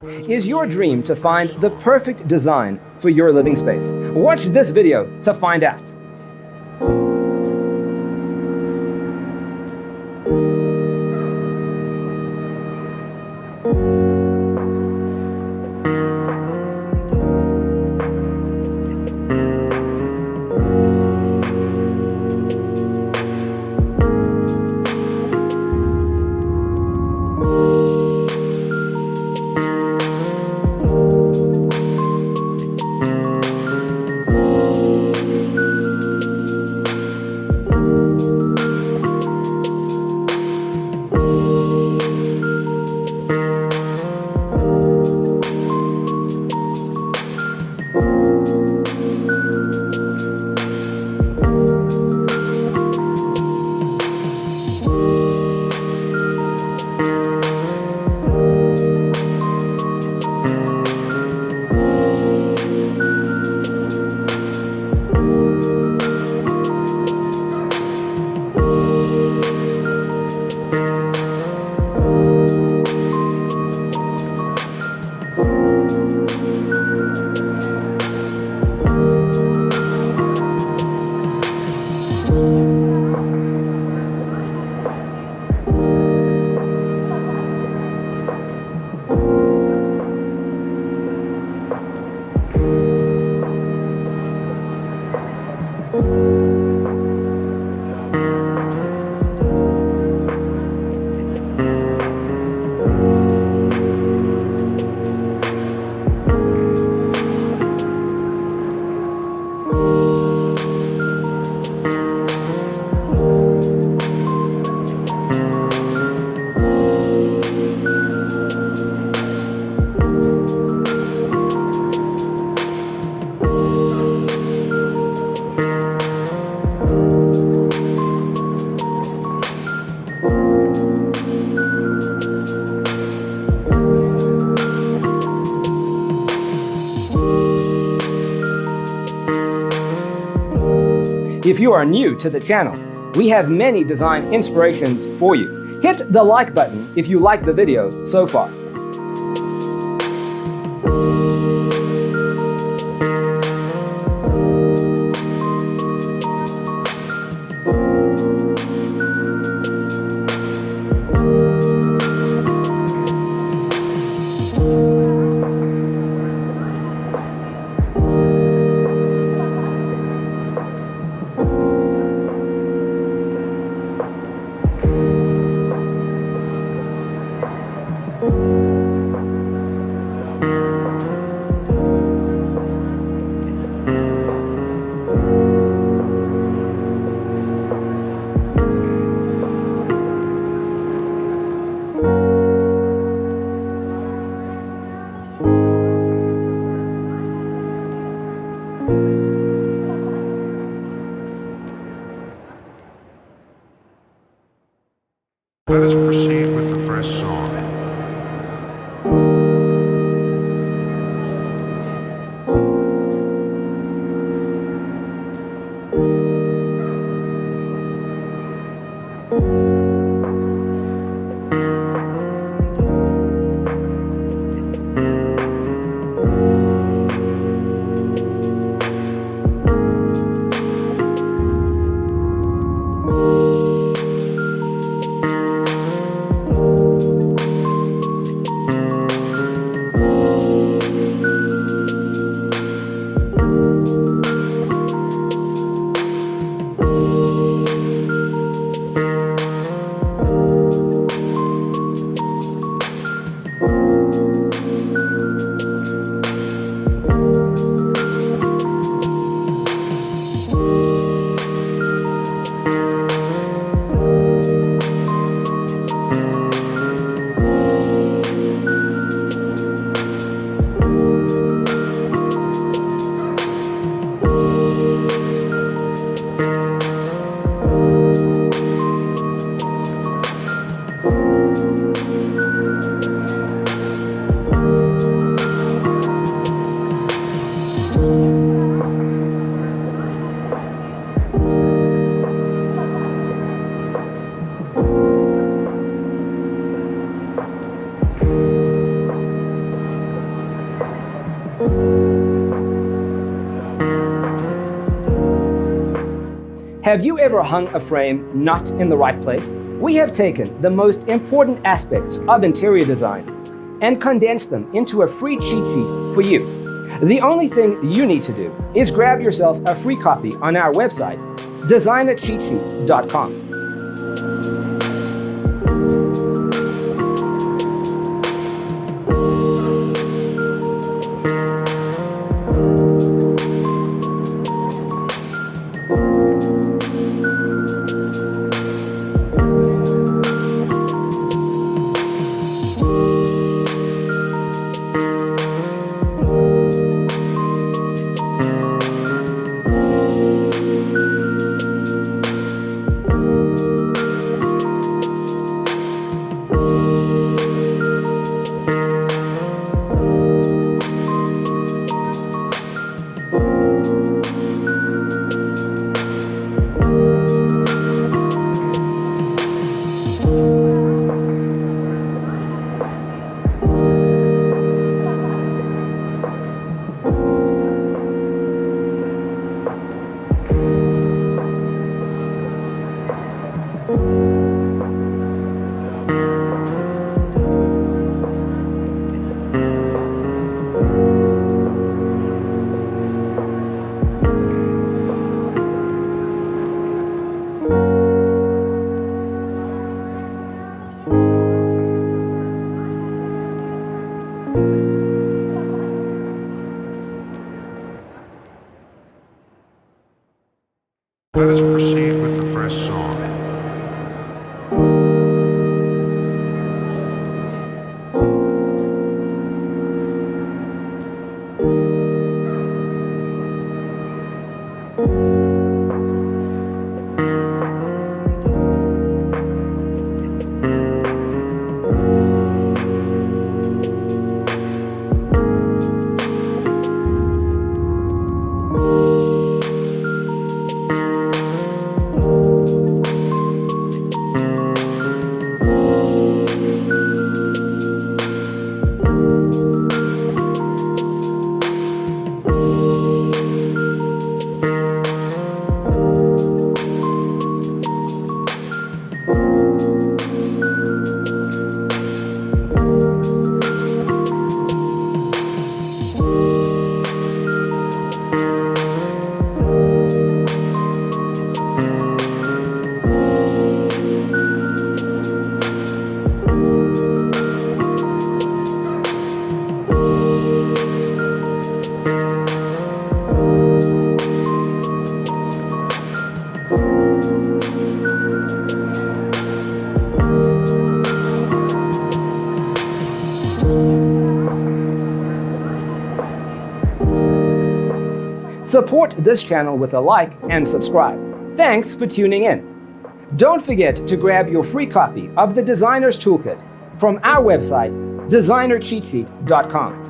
Is your dream to find the perfect design for your living space? Watch this video to find out. If you are new to the channel, we have many design inspirations for you. Hit the like button if you like the video so far. Let us proceed with the first song. Have you ever hung a frame not in the right place? We have taken the most important aspects of interior design and condensed them into a free cheat sheet for you. The only thing you need to do is grab yourself a free copy on our website, designercheatsheet.com. Let us proceed with the first song. Support this channel with a like and subscribe. Thanks for tuning in. Don't forget to grab your free copy of the Designer's Toolkit from our website, designercheatsheet.com.